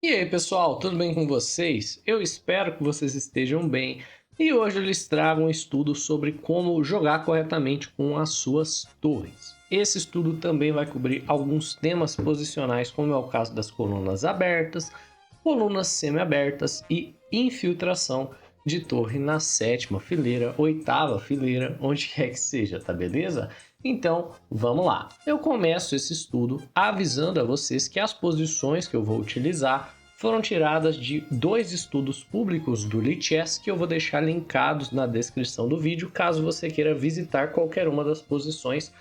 E aí, pessoal, tudo bem com vocês? Eu espero que vocês estejam bem. E hoje eu lhes trago um estudo sobre como jogar corretamente com as suas torres. Esse estudo também vai cobrir alguns temas posicionais, como é o caso das colunas abertas, colunas semi-abertas e infiltração de torre na sétima fileira, oitava fileira, onde quer que seja, tá beleza? Então, vamos lá. Eu começo esse estudo avisando a vocês que as posições que eu vou utilizar foram tiradas de dois estudos públicos do Lichess que eu vou deixar linkados na descrição do vídeo, caso você queira visitar qualquer uma das posições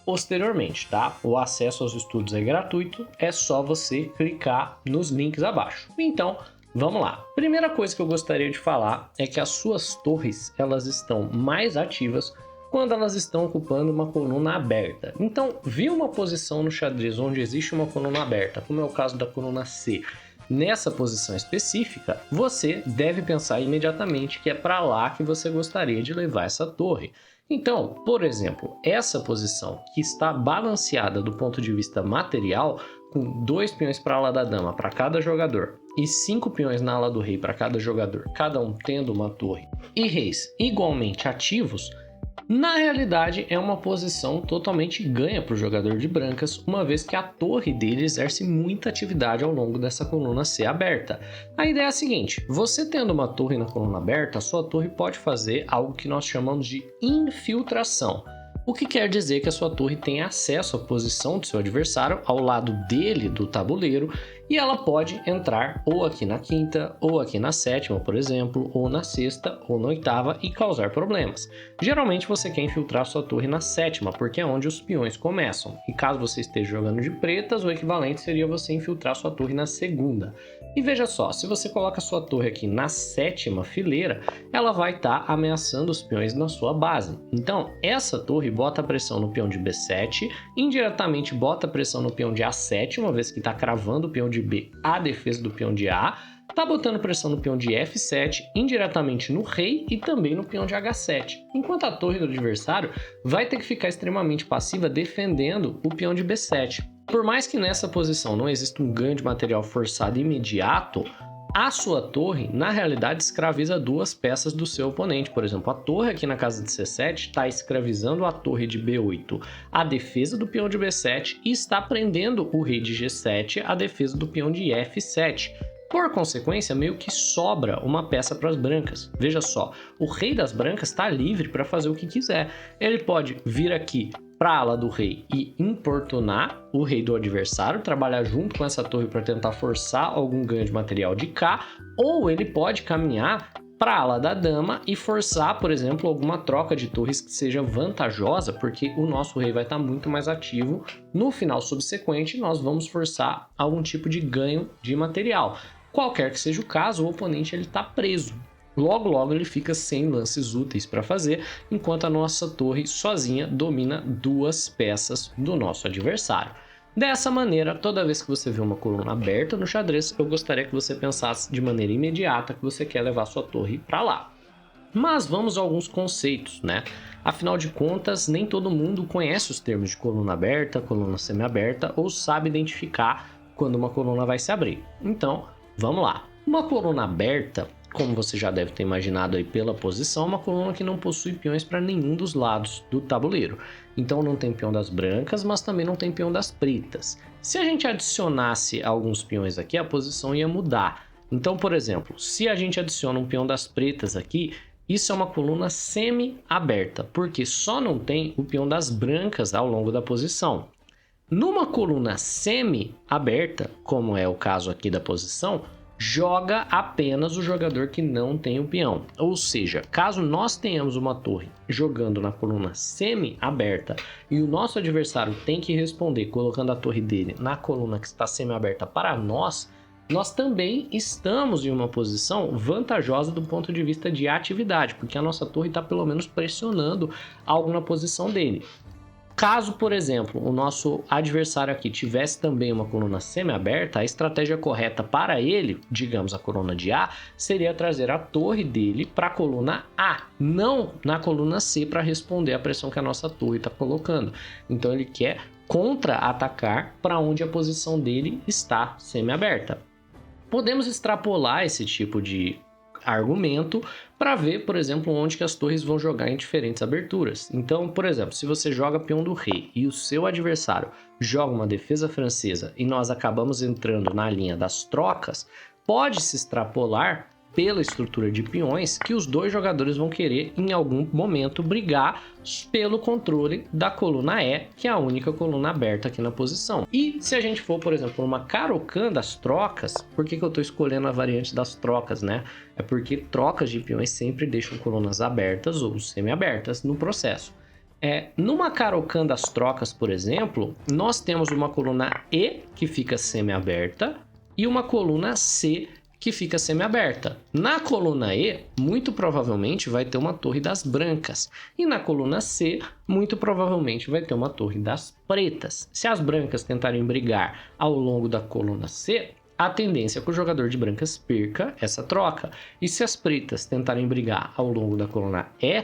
posteriormente, tá? O acesso aos estudos é gratuito, é só você clicar nos links abaixo. Então, vamos lá. Primeira coisa que eu gostaria de falar é que as suas torres, elas estão mais ativas quando elas estão ocupando uma coluna aberta. Então, viu uma posição no xadrez onde existe uma coluna aberta, como é o caso da coluna C, nessa posição específica, você deve pensar imediatamente que é para lá que você gostaria de levar essa torre. Então, por exemplo, essa posição que está balanceada do ponto de vista material, com 2 peões para a ala da dama para cada jogador e 5 peões na ala do rei para cada jogador, cada um tendo uma torre, e reis igualmente ativos, na realidade, é uma posição totalmente ganha para o jogador de brancas, uma vez que a torre dele exerce muita atividade ao longo dessa coluna C aberta. A ideia é a seguinte: você tendo uma torre na coluna aberta, a sua torre pode fazer algo que nós chamamos de infiltração. O que quer dizer que a sua torre tem acesso à posição do seu adversário ao lado dele do tabuleiro e ela pode entrar ou aqui na quinta, ou aqui na sétima, por exemplo, ou na sexta, ou na oitava e causar problemas. Geralmente você quer infiltrar sua torre na sétima, porque é onde os peões começam. E caso você esteja jogando de pretas, o equivalente seria você infiltrar sua torre na segunda. E veja só, se você coloca sua torre aqui na sétima fileira, ela vai estar ameaçando os peões na sua base. Então, essa torre bota pressão no peão de B7, indiretamente bota pressão no peão de A7, uma vez que está cravando o peão de B a defesa do peão de A, tá botando pressão no peão de F7, indiretamente no rei e também no peão de H7, enquanto a torre do adversário vai ter que ficar extremamente passiva defendendo o peão de B7. Por mais que nessa posição não exista um ganho de material forçado imediato, a sua torre, na realidade, escraviza duas peças do seu oponente. Por exemplo, a torre aqui na casa de C7 está escravizando a torre de B8, a defesa do peão de B7, e está prendendo o rei de G7, a defesa do peão de F7. Por consequência, meio que sobra uma peça para as brancas. Veja só, o rei das brancas está livre para fazer o que quiser. Ele pode vir aqui para a ala do rei e importunar o rei do adversário, trabalhar junto com essa torre para tentar forçar algum ganho de material de cá, ou ele pode caminhar para a ala da dama e forçar, por exemplo, alguma troca de torres que seja vantajosa, porque o nosso rei vai estar muito mais ativo. No final subsequente, nós vamos forçar algum tipo de ganho de material. Qualquer que seja o caso, o oponente está preso. Logo ele fica sem lances úteis para fazer, enquanto a nossa torre sozinha domina duas peças do nosso adversário. Dessa maneira, toda vez que você vê uma coluna aberta no xadrez, eu gostaria que você pensasse de maneira imediata que você quer levar sua torre para lá. Mas vamos a alguns conceitos, né? Afinal de contas, nem todo mundo conhece os termos de coluna aberta, coluna semi-aberta ou sabe identificar quando uma coluna vai se abrir. Então, vamos lá. Uma coluna aberta, como você já deve ter imaginado aí pela posição, é uma coluna que não possui peões para nenhum dos lados do tabuleiro. Então não tem peão das brancas, mas também não tem peão das pretas. Se a gente adicionasse alguns peões aqui, a posição ia mudar. Então, por exemplo, se a gente adiciona um peão das pretas aqui, isso é uma coluna semi-aberta, porque só não tem o peão das brancas ao longo da posição. Numa coluna semi-aberta, como é o caso aqui da posição, joga apenas o jogador que não tem o peão. Ou seja, caso nós tenhamos uma torre jogando na coluna semi-aberta e o nosso adversário tem que responder colocando a torre dele na coluna que está semi-aberta para nós também estamos em uma posição vantajosa do ponto de vista de atividade, porque a nossa torre está pelo menos pressionando algo na posição dele. Caso, por exemplo, o nosso adversário aqui tivesse também uma coluna semi-aberta, a estratégia correta para ele, digamos a coluna de A, seria trazer a torre dele para a coluna A, não na coluna C, para responder à pressão que a nossa torre está colocando. Então ele quer contra-atacar para onde a posição dele está semi-aberta. Podemos extrapolar esse tipo de argumento para ver, por exemplo, onde que as torres vão jogar em diferentes aberturas. Então, por exemplo, se você joga peão do rei e o seu adversário joga uma defesa francesa e nós acabamos entrando na linha das trocas, pode-se extrapolar pela estrutura de peões que os dois jogadores vão querer em algum momento brigar pelo controle da coluna E, que é a única coluna aberta aqui na posição. E se a gente for, por exemplo, uma Caro-Kann das trocas, por que eu estou escolhendo a variante das trocas, né? É porque trocas de peões sempre deixam colunas abertas ou semi-abertas no processo. Numa Caro-Kann das trocas, por exemplo, nós temos uma coluna E que fica semi-aberta e uma coluna C que fica semi-aberta. Na coluna E, muito provavelmente vai ter uma torre das brancas. E na coluna C, muito provavelmente vai ter uma torre das pretas. Se as brancas tentarem brigar ao longo da coluna C, a tendência é que o jogador de brancas perca essa troca. E se as pretas tentarem brigar ao longo da coluna E,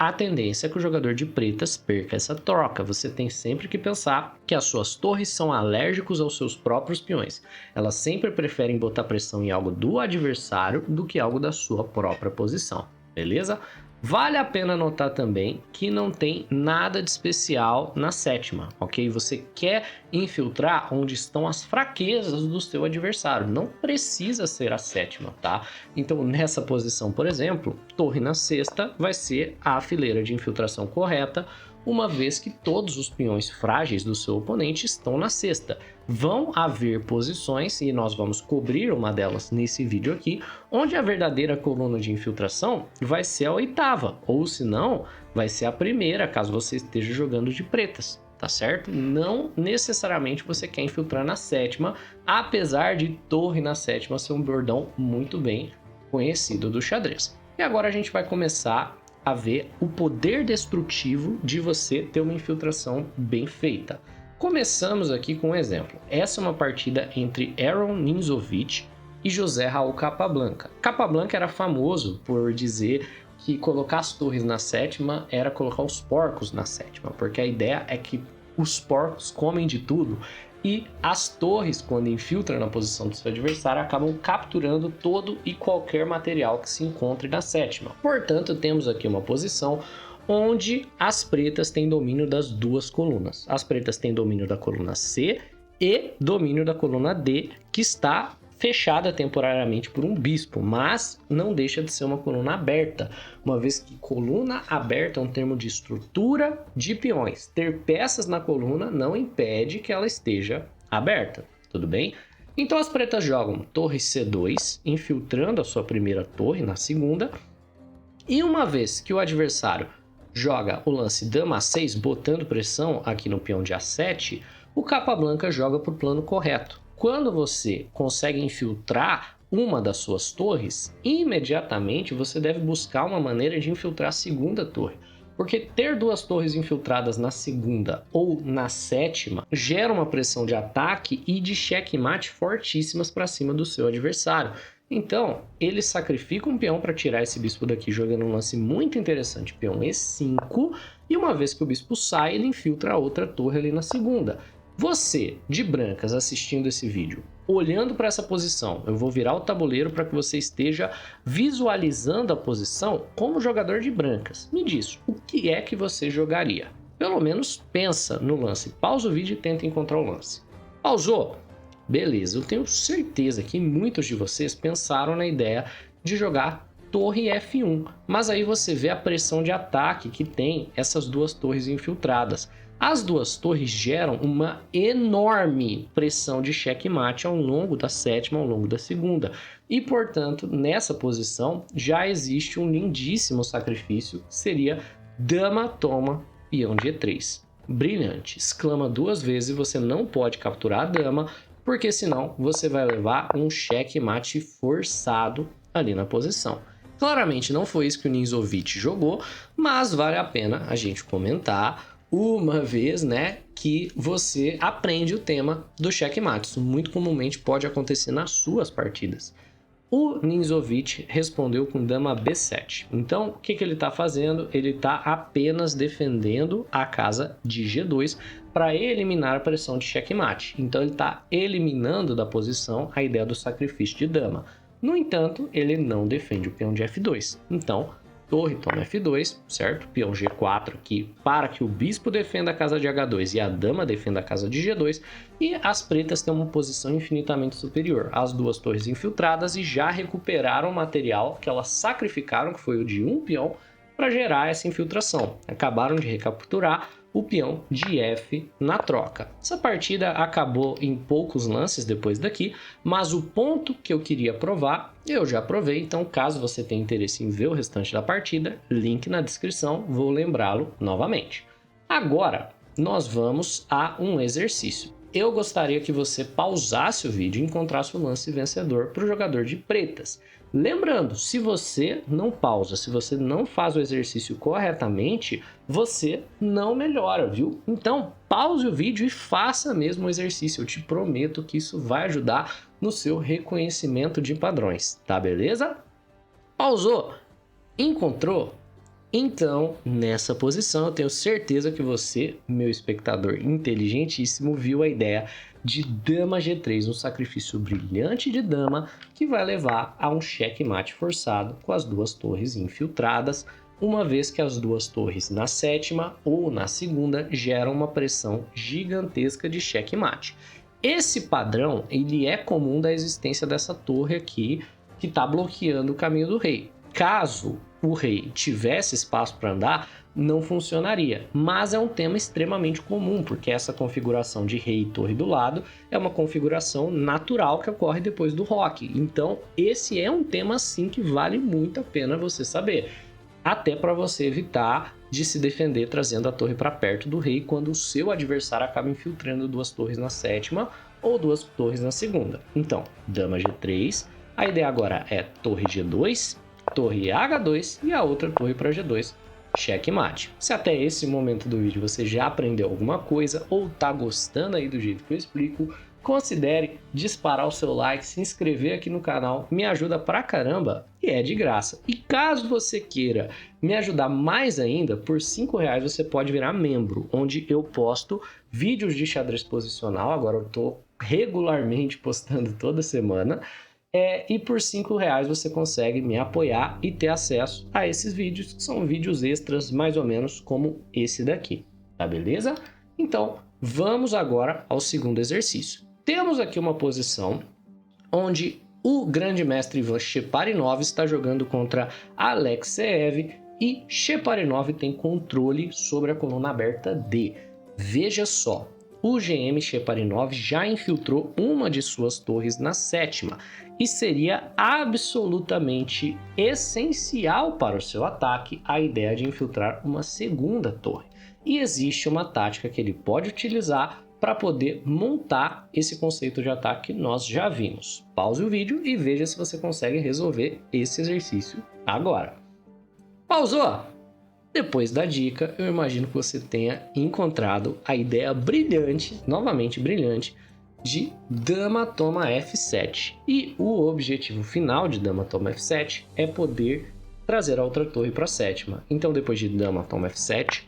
a tendência é que o jogador de pretas perca essa troca. Você tem sempre que pensar que as suas torres são alérgicos aos seus próprios peões. Elas sempre preferem botar pressão em algo do adversário do que algo da sua própria posição, beleza? Vale a pena notar também que não tem nada de especial na sétima, ok? Você quer infiltrar onde estão as fraquezas do seu adversário, não precisa ser a sétima, tá? Então nessa posição, por exemplo, torre na sexta vai ser a fileira de infiltração correta, uma vez que todos os peões frágeis do seu oponente estão na sexta. Vão haver posições, e nós vamos cobrir uma delas nesse vídeo aqui, onde a verdadeira coluna de infiltração vai ser a oitava, ou se não, vai ser a primeira, caso você esteja jogando de pretas, tá certo? Não necessariamente você quer infiltrar na sétima, apesar de torre na sétima ser um bordão muito bem conhecido do xadrez. E agora a gente vai começar a ver o poder destrutivo de você ter uma infiltração bem feita. Começamos aqui com um exemplo. Essa é uma partida entre Aaron Nimzowitsch e José Raul Capablanca. Capablanca era famoso por dizer que colocar as torres na sétima era colocar os porcos na sétima, porque a ideia é que os porcos comem de tudo e as torres, quando infiltram na posição do seu adversário, acabam capturando todo e qualquer material que se encontre na sétima. Portanto, temos aqui uma posição onde as pretas têm domínio das duas colunas. As pretas têm domínio da coluna C e domínio da coluna D, que está fechada temporariamente por um bispo, mas não deixa de ser uma coluna aberta, uma vez que coluna aberta é um termo de estrutura de peões. Ter peças na coluna não impede que ela esteja aberta, tudo bem? Então as pretas jogam torre C2, infiltrando a sua primeira torre na segunda, e uma vez que o adversário joga o lance dama A6, botando pressão aqui no peão de A7, o Capablanca joga para o plano correto. Quando você consegue infiltrar uma das suas torres, imediatamente você deve buscar uma maneira de infiltrar a segunda torre. Porque ter duas torres infiltradas na segunda ou na sétima gera uma pressão de ataque e de checkmate fortíssimas para cima do seu adversário. Então, ele sacrifica um peão para tirar esse bispo daqui, jogando um lance muito interessante, peão E5, e uma vez que o bispo sai, ele infiltra a outra torre ali na segunda. Você, de brancas, assistindo esse vídeo, olhando para essa posição, eu vou virar o tabuleiro para que você esteja visualizando a posição como jogador de brancas. Me diz, o que é que você jogaria? Pelo menos pensa no lance. Pausa o vídeo e tenta encontrar o lance. Pausou? Beleza, eu tenho certeza que muitos de vocês pensaram na ideia de jogar torre F1, mas aí você vê a pressão de ataque que tem essas duas torres infiltradas. As duas torres geram uma enorme pressão de checkmate ao longo da sétima, ao longo da segunda. E, portanto, nessa posição já existe um lindíssimo sacrifício, que seria dama toma peão de E3. Brilhante, exclama duas vezes e você não pode capturar a dama, porque senão você vai levar um checkmate forçado ali na posição. Claramente não foi isso que o Nimzowitsch jogou, mas vale a pena a gente comentar uma vez, né, que você aprende o tema do checkmate. Isso muito comumente pode acontecer nas suas partidas. O Ninzovic respondeu com dama B7. Então, o que ele está fazendo? Ele está apenas defendendo a casa de G2 para eliminar a pressão de checkmate. Então, ele está eliminando da posição a ideia do sacrifício de dama. No entanto, ele não defende o peão de F2. Então, torre toma F2, certo? Peão G4 aqui para que o bispo defenda a casa de H2 e a dama defenda a casa de G2. E as pretas têm uma posição infinitamente superior. As duas torres infiltradas e já recuperaram o material que elas sacrificaram, que foi o de um peão, para gerar essa infiltração. Acabaram de recapturar o peão de F na troca. Essa partida acabou em poucos lances depois daqui, mas o ponto que eu queria provar, eu já provei, então caso você tenha interesse em ver o restante da partida, link na descrição, vou lembrá-lo novamente. Agora, nós vamos a um exercício. Eu gostaria que você pausasse o vídeo e encontrasse o lance vencedor para o jogador de pretas. Lembrando, se você não pausa, se você não faz o exercício corretamente, você não melhora, viu? Então, pause o vídeo e faça mesmo o exercício. Eu te prometo que isso vai ajudar no seu reconhecimento de padrões, tá beleza? Pausou? Encontrou? Então, nessa posição, eu tenho certeza que você, meu espectador inteligentíssimo, viu a ideia de dama G3, um sacrifício brilhante de dama que vai levar a um checkmate forçado com as duas torres infiltradas, uma vez que as duas torres na sétima ou na segunda geram uma pressão gigantesca de checkmate. Esse padrão ele é comum da existência dessa torre aqui que está bloqueando o caminho do rei. Caso o rei tivesse espaço para andar, não funcionaria, mas é um tema extremamente comum, porque essa configuração de rei e torre do lado é uma configuração natural que ocorre depois do roque. Então, esse é um tema sim que vale muito a pena você saber, até para você evitar de se defender trazendo a torre para perto do rei quando o seu adversário acaba infiltrando duas torres na sétima ou duas torres na segunda. Então, dama G3, a ideia agora é torre G2, torre H2 e a outra torre para G2, checkmate. Se até esse momento do vídeo você já aprendeu alguma coisa ou tá gostando aí do jeito que eu explico, considere disparar o seu like, se inscrever aqui no canal, me ajuda pra caramba e é de graça. E caso você queira me ajudar mais ainda, por R$5 você pode virar membro, onde eu posto vídeos de xadrez posicional, agora eu tô regularmente postando toda semana, e por R$5 você consegue me apoiar e ter acesso a esses vídeos, que são vídeos extras mais ou menos como esse daqui, tá beleza? Então, vamos agora ao segundo exercício. Temos aqui uma posição onde o grande mestre Ivan Sheparinov está jogando contra Alexeev e Sheparinov tem controle sobre a coluna aberta D. Veja só, o GM Sheparinov já infiltrou uma de suas torres na sétima e seria absolutamente essencial para o seu ataque a ideia de infiltrar uma segunda torre. E existe uma tática que ele pode utilizar para poder montar esse conceito de ataque que nós já vimos. Pause o vídeo e veja se você consegue resolver esse exercício agora. Pausou? Depois da dica, eu imagino que você tenha encontrado a ideia brilhante, novamente brilhante, de dama toma F7. E o objetivo final de dama toma F7 é poder trazer a outra torre para a sétima. Então, depois de dama toma F7,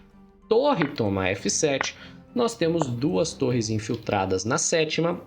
torre toma F7, nós temos duas torres infiltradas na sétima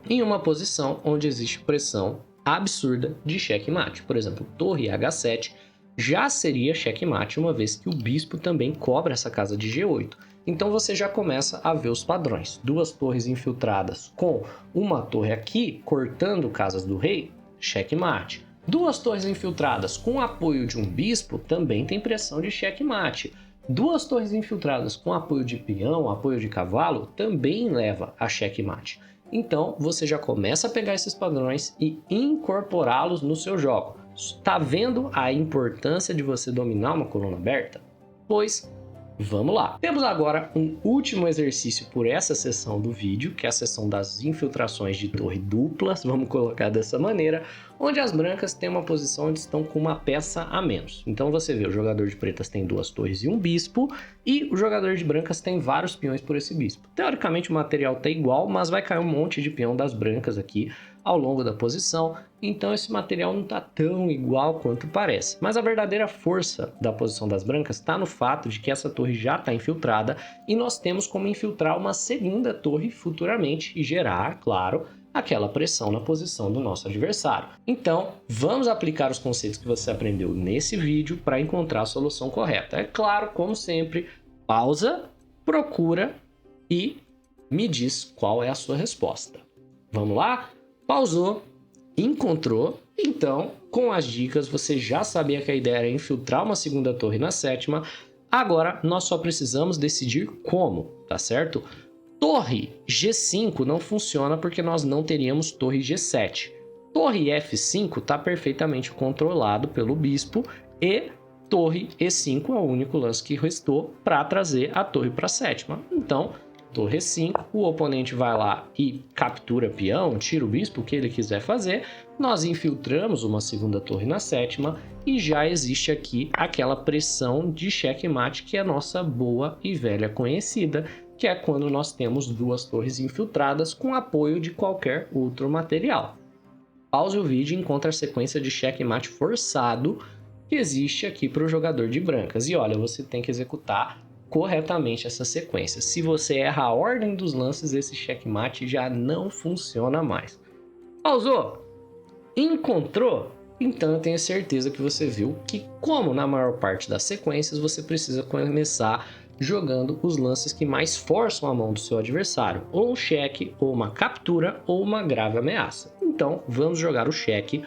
em uma posição onde existe pressão absurda de checkmate. Por exemplo, torre H7 já seria checkmate, uma vez que o bispo também cobra essa casa de G8. Então você já começa a ver os padrões. Duas torres infiltradas com uma torre aqui, cortando casas do rei, checkmate. Duas torres infiltradas com apoio de um bispo, também tem pressão de checkmate. Duas torres infiltradas com apoio de peão, apoio de cavalo, também leva a checkmate. Então você já começa a pegar esses padrões e incorporá-los no seu jogo. Está vendo a importância de você dominar uma coluna aberta? Pois vamos lá. Temos agora um último exercício por essa sessão do vídeo, que é a sessão das infiltrações de torre duplas, vamos colocar dessa maneira, onde as brancas têm uma posição onde estão com uma peça a menos. Então você vê, o jogador de pretas tem duas torres e um bispo, e o jogador de brancas tem vários peões por esse bispo. Teoricamente o material está igual, mas vai cair um monte de peão das brancas aqui, ao longo da posição, então esse material não está tão igual quanto parece. Mas a verdadeira força da posição das brancas está no fato de que essa torre já está infiltrada e nós temos como infiltrar uma segunda torre futuramente e gerar, claro, aquela pressão na posição do nosso adversário. Então, vamos aplicar os conceitos que você aprendeu nesse vídeo para encontrar a solução correta. É claro, como sempre, pausa, procura e me diz qual é a sua resposta. Vamos lá? Pausou, encontrou. Então, com as dicas, você já sabia que a ideia era infiltrar uma segunda torre na sétima. Agora, nós só precisamos decidir como, tá certo? Torre G5 não funciona porque nós não teríamos torre G7. Torre F5 está perfeitamente controlado pelo bispo e torre E5 é o único lance que restou para trazer a torre para a sétima. Então, torre E5, o oponente vai lá e captura peão, tira o bispo, o que ele quiser fazer. Nós infiltramos uma segunda torre na sétima e já existe aqui aquela pressão de checkmate que é nossa boa e velha conhecida, que é quando nós temos duas torres infiltradas com apoio de qualquer outro material. Pause o vídeo e encontre a sequência de checkmate forçado que existe aqui para o jogador de brancas. E olha, você tem que executar corretamente essa sequência. Se você erra a ordem dos lances, esse checkmate já não funciona mais. Pausou? Encontrou? Então eu tenho certeza que você viu que, como na maior parte das sequências, você precisa começar jogando os lances que mais forçam a mão do seu adversário, ou um cheque, ou uma captura, ou uma grave ameaça. Então vamos jogar o cheque,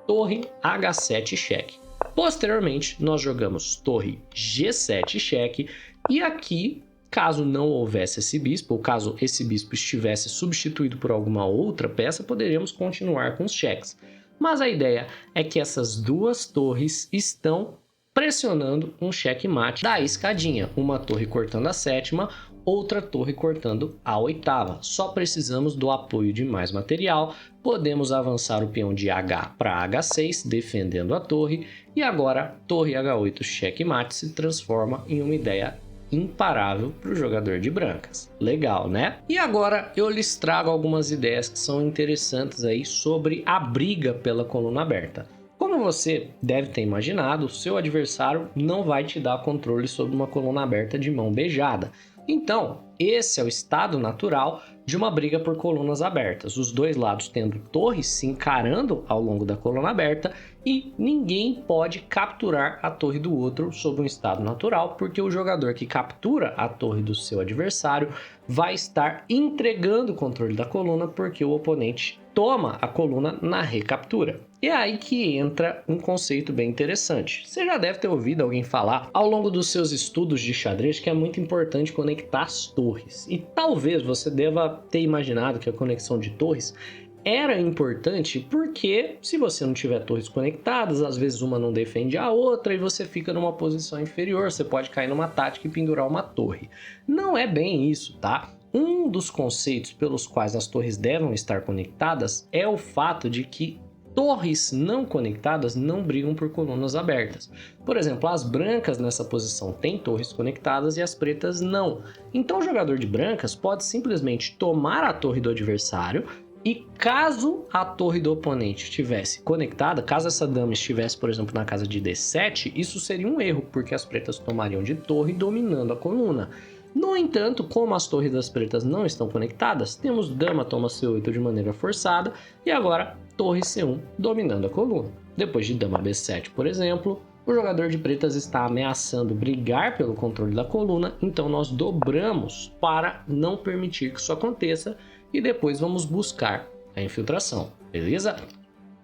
torre H7 cheque. Posteriormente nós jogamos torre G7 cheque, e aqui, caso não houvesse esse bispo, ou caso esse bispo estivesse substituído por alguma outra peça, poderíamos continuar com os cheques. Mas a ideia é que essas duas torres estão pressionando um checkmate da escadinha. Uma torre cortando a sétima, outra torre cortando a oitava. Só precisamos do apoio de mais material. Podemos avançar o peão de H para H6, defendendo a torre. E agora, torre H8 checkmate se transforma em uma ideia imparável para o jogador de brancas. Legal, né? E agora eu lhes trago algumas ideias que são interessantes aí sobre a briga pela coluna aberta. Como você deve ter imaginado, o seu adversário não vai te dar controle sobre uma coluna aberta de mão beijada. Então, esse é o estado natural de uma briga por colunas abertas, os dois lados tendo torres se encarando ao longo da coluna aberta e ninguém pode capturar a torre do outro sob um estado natural, porque o jogador que captura a torre do seu adversário vai estar entregando o controle da coluna porque o oponente toma a coluna na recaptura. E é aí que entra um conceito bem interessante. Você já deve ter ouvido alguém falar ao longo dos seus estudos de xadrez que é muito importante conectar as torres. E talvez você deva ter imaginado que a conexão de torres era importante porque se você não tiver torres conectadas, às vezes uma não defende a outra e você fica numa posição inferior, você pode cair numa tática e pendurar uma torre. Não é bem isso, tá? Um dos conceitos pelos quais as torres devem estar conectadas é o fato de que torres não conectadas não brigam por colunas abertas. Por exemplo, as brancas nessa posição têm torres conectadas e as pretas não. Então o jogador de brancas pode simplesmente tomar a torre do adversário e caso a torre do oponente estivesse conectada, caso essa dama estivesse, por exemplo, na casa de D7, isso seria um erro, porque as pretas tomariam de torre dominando a coluna. No entanto, como as torres das pretas não estão conectadas, temos dama toma C8 de maneira forçada e agora torre C1 dominando a coluna. Depois de dama B7, por exemplo, o jogador de pretas está ameaçando brigar pelo controle da coluna, então nós dobramos para não permitir que isso aconteça e depois vamos buscar a infiltração, beleza?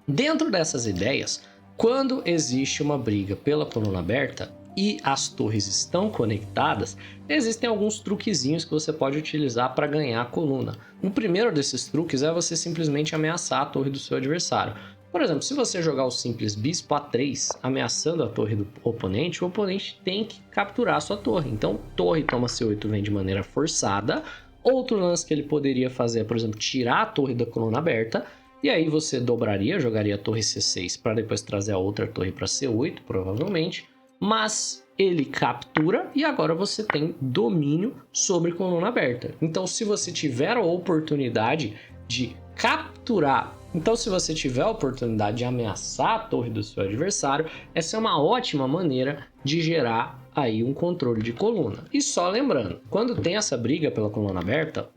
Dentro dessas ideias, quando existe uma briga pela coluna aberta e as torres estão conectadas, existem alguns truquezinhos que você pode utilizar para ganhar a coluna. O primeiro desses truques é você simplesmente ameaçar a torre do seu adversário. Por exemplo, se você jogar o simples bispo A3 ameaçando a torre do oponente, o oponente tem que capturar a sua torre. Então, torre toma C8 vem de maneira forçada. Outro lance que ele poderia fazer é, por exemplo, tirar a torre da coluna aberta. E aí você dobraria, jogaria a torre C6 para depois trazer a outra torre para C8, provavelmente. Mas ele captura e agora você tem domínio sobre coluna aberta. Então, se você tiver a oportunidade de capturar Então, se você tiver a oportunidade de ameaçar a torre do seu adversário, essa é uma ótima maneira de gerar aí um controle de coluna. E só lembrando, quando tem essa briga pela coluna aberta,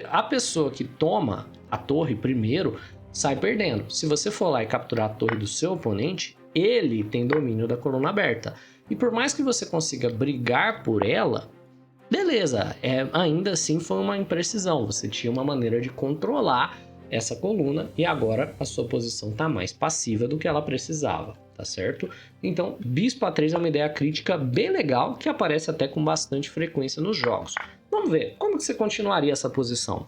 a pessoa que toma a torre primeiro sai perdendo. Se você for lá e capturar a torre do seu oponente, ele tem domínio da coluna aberta. E por mais que você consiga brigar por ela, beleza, ainda assim foi uma imprecisão. Você tinha uma maneira de controlar essa coluna e agora a sua posição está mais passiva do que ela precisava, tá certo? Então, Bispo A3 é uma ideia crítica bem legal que aparece até com bastante frequência nos jogos. Vamos ver, como que você continuaria essa posição?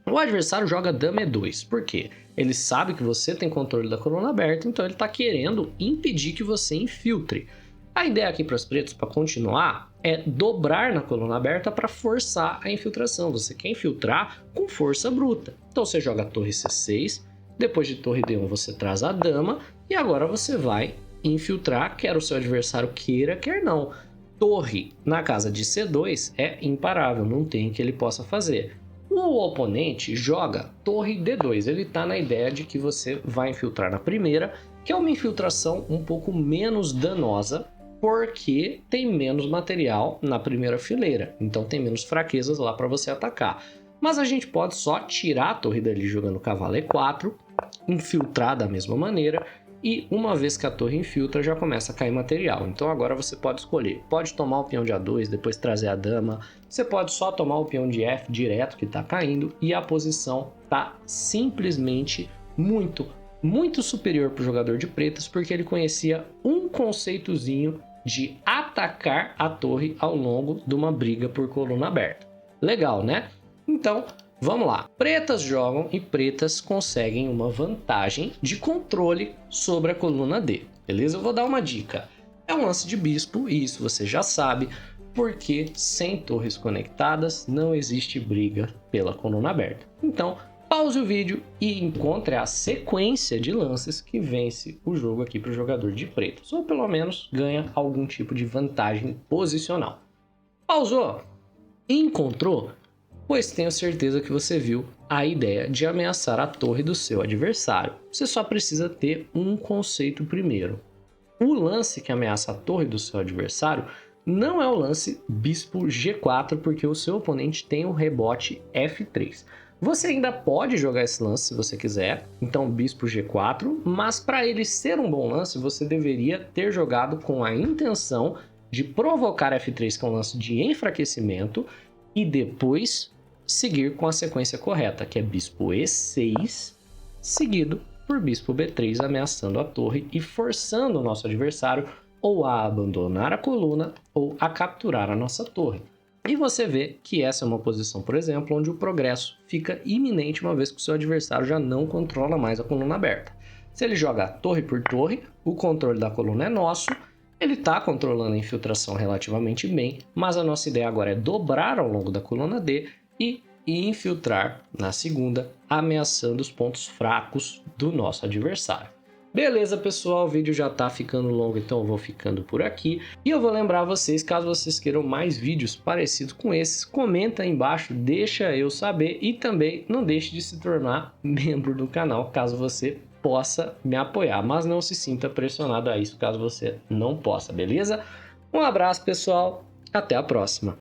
O adversário joga Dama E2, por quê? Ele sabe que você tem controle da coluna aberta, então ele está querendo impedir que você infiltre. A ideia aqui para os pretos, para continuar, é dobrar na coluna aberta para forçar a infiltração. Você quer infiltrar com força bruta. Então você joga a torre C6, depois de torre D1 você traz a dama, e agora você vai infiltrar, quer o seu adversário queira, quer não. Torre na casa de C2 é imparável, não tem que ele possa fazer. O oponente joga torre D2, ele está na ideia de que você vai infiltrar na primeira, que é uma infiltração um pouco menos danosa, porque tem menos material na primeira fileira, então tem menos fraquezas lá para você atacar. Mas a gente pode só tirar a torre dali jogando cavalo E4, infiltrar da mesma maneira, e uma vez que a torre infiltra já começa a cair material. Então agora você pode escolher, pode tomar o peão de A2, depois trazer a dama, você pode só tomar o peão de F direto que está caindo, e a posição está simplesmente muito superior para o jogador de pretas, porque ele conhecia um conceitozinho de atacar a torre ao longo de uma briga por coluna aberta. Legal, né? Então, vamos lá. Pretas jogam e pretas conseguem uma vantagem de controle sobre a coluna D. Beleza? Eu vou dar uma dica. É um lance de bispo, e isso você já sabe, porque sem torres conectadas não existe briga pela coluna aberta. Então, pause o vídeo e encontre a sequência de lances que vence o jogo aqui para o jogador de pretos, ou pelo menos ganha algum tipo de vantagem posicional. Pausou? Encontrou? Pois tenho certeza que você viu a ideia de ameaçar a torre do seu adversário. Você só precisa ter um conceito primeiro. O lance que ameaça a torre do seu adversário não é o lance bispo G4, porque o seu oponente tem o rebote F3. Você ainda pode jogar esse lance se você quiser, então bispo G4, mas para ele ser um bom lance, você deveria ter jogado com a intenção de provocar F3, que é um lance de enfraquecimento, e depois seguir com a sequência correta, que é bispo E6, seguido por bispo B3, ameaçando a torre e forçando o nosso adversário ou a abandonar a coluna ou a capturar a nossa torre. E você vê que essa é uma posição, por exemplo, onde o progresso fica iminente uma vez que o seu adversário já não controla mais a coluna aberta. Se ele joga torre por torre, o controle da coluna é nosso, ele está controlando a infiltração relativamente bem, mas a nossa ideia agora é dobrar ao longo da coluna D e infiltrar na segunda, ameaçando os pontos fracos do nosso adversário. Beleza, pessoal, o vídeo já tá ficando longo, então eu vou ficando por aqui. E eu vou lembrar vocês, caso vocês queiram mais vídeos parecidos com esses, comenta aí embaixo, deixa eu saber. E também não deixe de se tornar membro do canal, caso você possa me apoiar. Mas não se sinta pressionado a isso, caso você não possa, beleza? Um abraço, pessoal, até a próxima.